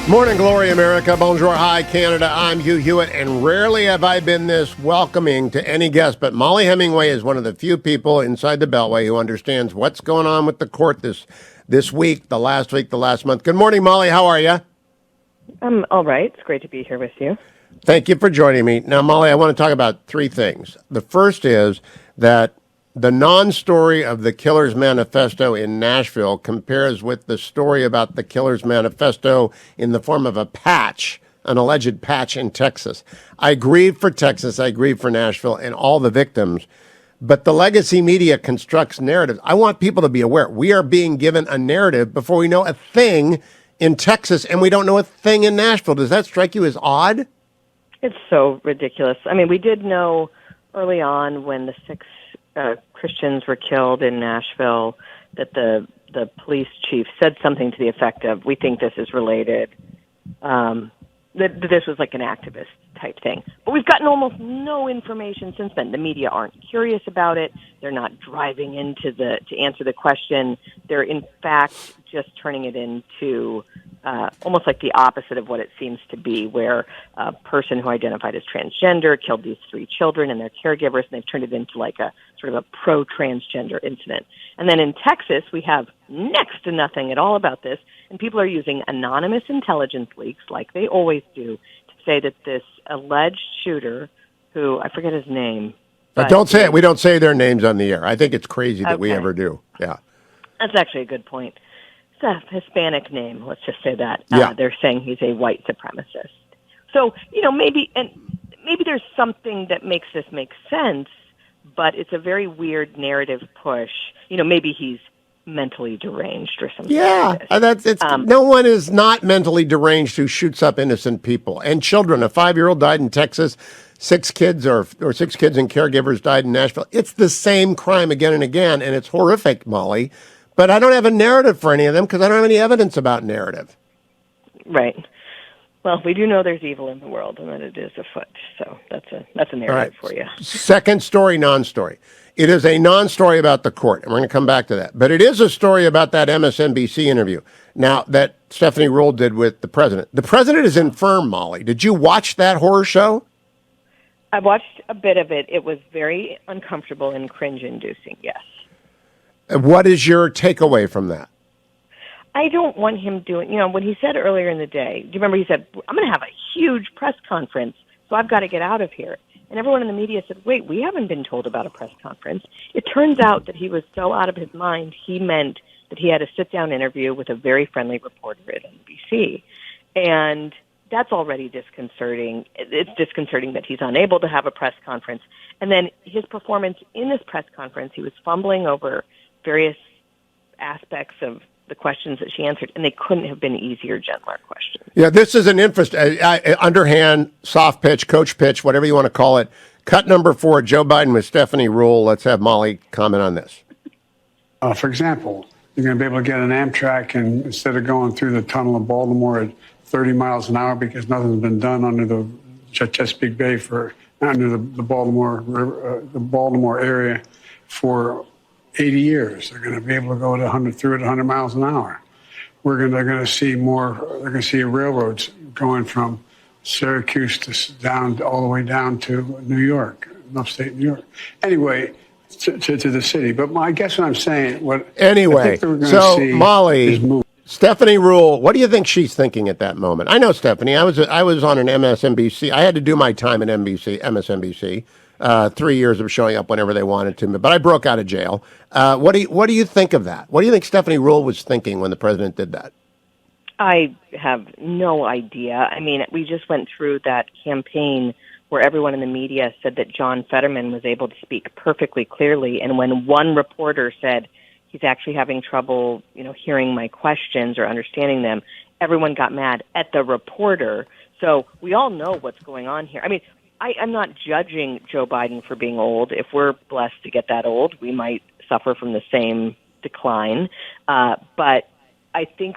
Morning, Glory America. Bonjour, hi, Canada. I'm Hugh Hewitt, and rarely have I been this welcoming to any guest, but Mollie Hemingway is one of the few people inside the Beltway who understands what's going on with the court this week, the last month. Good morning, Mollie. How are you? I'm all right. It's great to be here with you. Thank you for joining me. Now, Mollie, I want to talk about three things. The first is that the non-story of the Killer's Manifesto in Nashville compares with the story about the Killer's Manifesto in the form of a patch, an alleged patch in Texas. I grieve for Texas, I grieve for Nashville and all the victims, but the legacy media constructs narratives. I want people to be aware. We are being given a narrative before we know a thing in Texas, and we don't know a thing in Nashville. Does that strike you as odd? It's so ridiculous. I mean, we did know early on when the six Christians were killed in Nashville that the police chief said something to the effect of, "We think this is related." That this was like an activist type thing. But we've gotten almost no information since then. The media aren't curious about it. They're not driving into to answer the question. They're in fact just turning it into almost like the opposite of what it seems to be, where a person who identified as transgender killed these three children and their caregivers, and they've turned it into like a sort of a pro-transgender incident. And then in Texas, we have next to nothing at all about this, and people are using anonymous intelligence leaks, like they always do, to say that this alleged shooter, who, I forget his name. Don't say it. We don't say their names on the air. I think it's crazy that we ever do. Yeah. That's actually a good point. It's a Hispanic name, let's just say that. Yeah. They're saying he's a white supremacist. So, maybe there's something that makes this make sense, but it's a very weird narrative push. Maybe he's mentally deranged or something. Yeah, like this. No one is not mentally deranged who shoots up innocent people and children. A 5-year-old died in Texas. 6 kids or 6 kids and caregivers died in Nashville. It's the same crime again and again, and it's horrific, Mollie. But I don't have a narrative for any of them because I don't have any evidence about narrative. Right. Well, we do know there's evil in the world and that it is afoot. So that's a narrative for you. Second story, non-story. It is a non-story about the court, and we're going to come back to that. But it is a story about that MSNBC interview. Now, that Stephanie Ruhle did with the president. The president is infirm, Mollie. Did you watch that horror show? I watched a bit of it. It was very uncomfortable and cringe-inducing, yes. What is your takeaway from that? I don't want him doing, what he said earlier in the day. Do you remember he said, "I'm going to have a huge press conference, so I've got to get out of here." And everyone in the media said, "Wait, we haven't been told about a press conference." It turns out that he was so out of his mind, he meant that he had a sit-down interview with a very friendly reporter at NBC. And that's already disconcerting. It's disconcerting that he's unable to have a press conference. And then his performance in this press conference, he was fumbling over various aspects of the questions that she answered, and they couldn't have been easier, gentler questions. Yeah, this is an underhand, soft pitch, coach pitch, whatever you want to call it. Cut number 4, Joe Biden with Stephanie Ruhle. Let's have Mollie comment on this. For example, you're going to be able to get an Amtrak, and instead of going through the tunnel of Baltimore at 30 miles an hour because nothing's been done under the Chesapeake Bay under the Baltimore area for 80 years. They're going to be able to go at 100 miles an hour. They're going to see railroads going from Syracuse all the way down to New York, upstate New York. Anyway, to the city. But I guess what I'm saying, I think we're going to see Mollie, is move. Stephanie Ruhle, what do you think she's thinking at that moment? I know Stephanie. I was on an MSNBC. I had to do my time at MSNBC. 3 years of showing up whenever they wanted to, but I broke out of jail. What do you think of that? What do you think Stephanie Ruhle was thinking when the president did that? I have no idea. I mean, we just went through that campaign where everyone in the media said that John Fetterman was able to speak perfectly clearly, and when one reporter said he's actually having trouble, hearing my questions or understanding them, everyone got mad at the reporter. So we all know what's going on here. I mean, I'm not judging Joe Biden for being old. If we're blessed to get that old, we might suffer from the same decline. But I think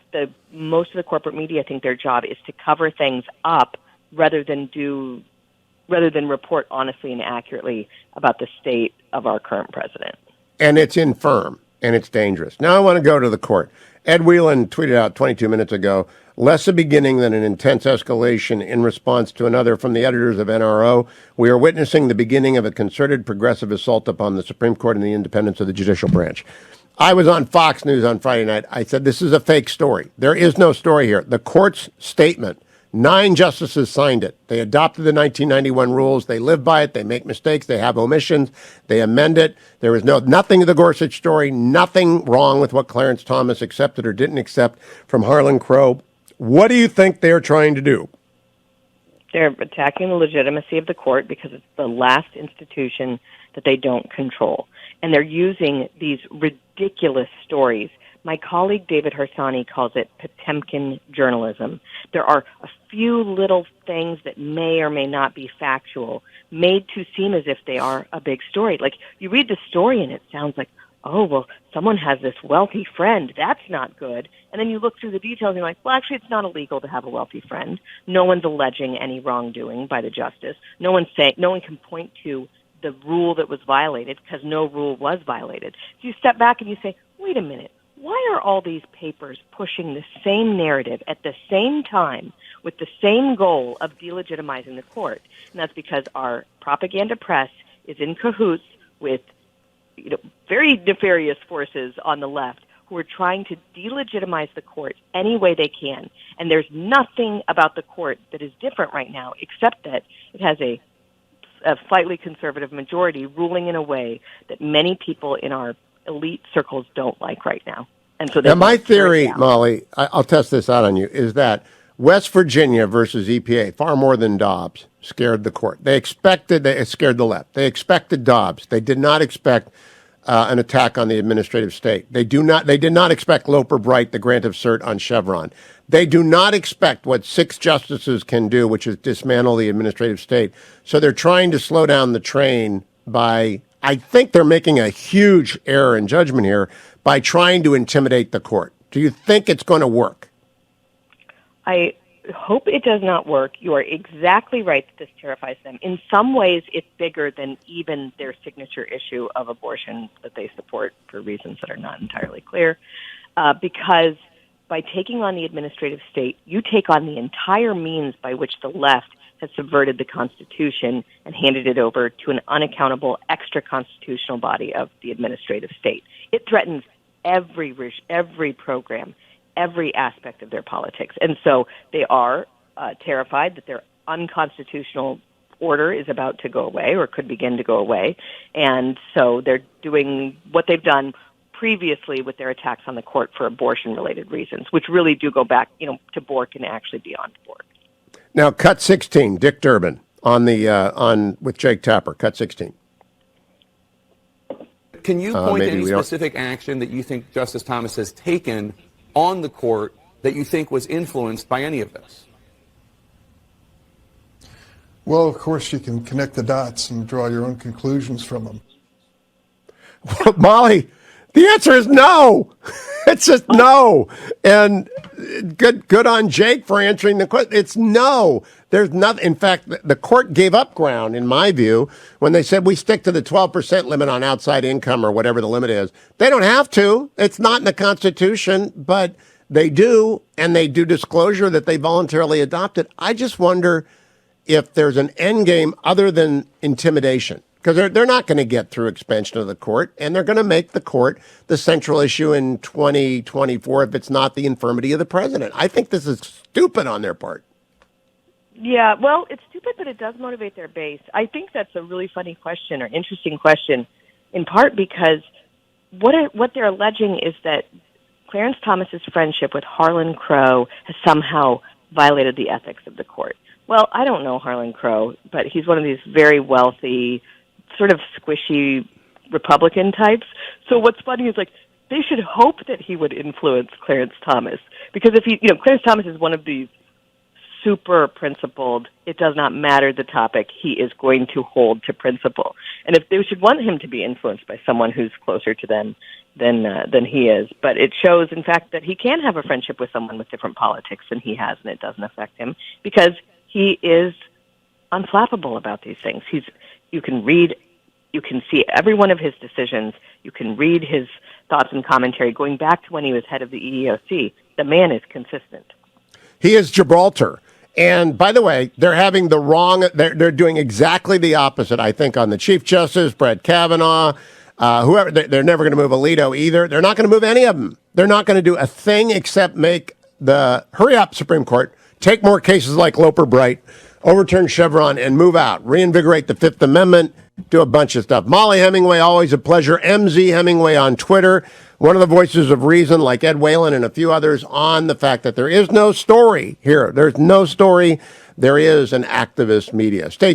most of the corporate media think their job is to cover things up rather than report honestly and accurately about the state of our current president. And it's infirm, and it's dangerous. Now I want to go to the court. Ed Whelan tweeted out 22 minutes ago, less a beginning than an intense escalation in response to another. From the editors of NRO, we are witnessing the beginning of a concerted progressive assault upon the Supreme Court and the independence of the judicial branch. I was on Fox News on Friday night. I said, this is a fake story. There is no story here. The court's statement, 9 justices signed it. They adopted the 1991 rules. They live by it. They make mistakes. They have omissions. They amend it. There is nothing to the Gorsuch story, nothing wrong with what Clarnece Thomas accepted or didn't accept from Harlan Crow. What do you think they're trying to do? They're attacking the legitimacy of the court because it's the last institution that they don't control. And they're using these ridiculous stories. My colleague David Harsanyi calls it Potemkin journalism. There are a few little things that may or may not be factual, made to seem as if they are a big story. Like, you read the story and it sounds like, oh, well, someone has this wealthy friend. That's not good. And then you look through the details and you're like, well, actually, it's not illegal to have a wealthy friend. No one's alleging any wrongdoing by the justice. No one can point to the rule that was violated because no rule was violated. So you step back and you say, wait a minute. Why are all these papers pushing the same narrative at the same time with the same goal of delegitimizing the court? And that's because our propaganda press is in cahoots with very nefarious forces on the left who are trying to delegitimize the court any way they can. And there's nothing about the court that is different right now except that it has a slightly conservative majority ruling in a way that many people in our elite circles don't like right now. And so now, my theory, Mollie, I'll test this out on you, is that West Virginia versus EPA, far more than Dobbs, scared the court. They scared the left. They expected Dobbs. They did not expect an attack on the administrative state. They did not expect Loper Bright, the grant of cert on Chevron. They do not expect what 6 justices can do, which is dismantle the administrative state. So they're trying to slow down the train by, I think they're making a huge error in judgment here by trying to intimidate the court. Do you think it's going to work? I hope it does not work. You are exactly right that this terrifies them. In some ways, it's bigger than even their signature issue of abortion that they support for reasons that are not entirely clear. Because by taking on the administrative state, you take on the entire means by which the left has subverted the Constitution and handed it over to an unaccountable extra-constitutional body of the administrative state. It threatens every program, every aspect of their politics. And so they are terrified that their unconstitutional order is about to go away or could begin to go away. And so they're doing what they've done previously with their attacks on the court for abortion-related reasons, which really do go back, to Bork and actually beyond Bork. Now, cut 16, Dick Durbin on with Jake Tapper. Cut 16. Can you point to any specific action that you think Justice Thomas has taken on the court that you think was influenced by any of this? Well, of course, you can connect the dots and draw your own conclusions from them. Mollie, the answer is no. It's just no. And good on Jake for answering the question. It's no. There's nothing. In fact, the court gave up ground, in my view, when they said we stick to the 12% limit on outside income or whatever the limit is. They don't have to. It's not in the Constitution, but they do, and they do disclosure that they voluntarily adopted. I just wonder if there's an end game other than intimidation. Because they're not going to get through expansion of the court, and they're going to make the court the central issue in 2024 if it's not the infirmity of the president. I think this is stupid on their part. Yeah, well, it's stupid, but it does motivate their base. I think that's a really funny question or interesting question, in part because what they're alleging is that Clarnece Thomas's friendship with Harlan Crow has somehow violated the ethics of the court. Well, I don't know Harlan Crow, but he's one of these very wealthy, sort of squishy Republican types. So what's funny is, they should hope that he would influence Clarnece Thomas. Because if Clarnece Thomas is one of these super principled, it does not matter the topic, he is going to hold to principle. And if they should want him to be influenced by someone who's closer to them than he is. But it shows, in fact, that he can have a friendship with someone with different politics than he has, and it doesn't affect him because he is unflappable about these things. You can see every one of his decisions. You can read his thoughts and commentary going back to when he was head of the EEOC. The man is consistent. He is Gibraltar. And by the way, they're having the wrong, they're doing exactly the opposite, I think, on the Chief Justice, Brett Kavanaugh, whoever. They're never going to move Alito either. They're not going to move any of them. They're not going to do a thing except make the hurry up Supreme Court take more cases like Loper Bright, overturn Chevron, and move out, reinvigorate the Fifth Amendment, do a bunch of stuff. Mollie Hemingway, always a pleasure. MZ Hemingway on Twitter, one of the voices of reason, like Ed Whalen and a few others, on the fact that there is no story here. There's no story. There is an activist media. Stay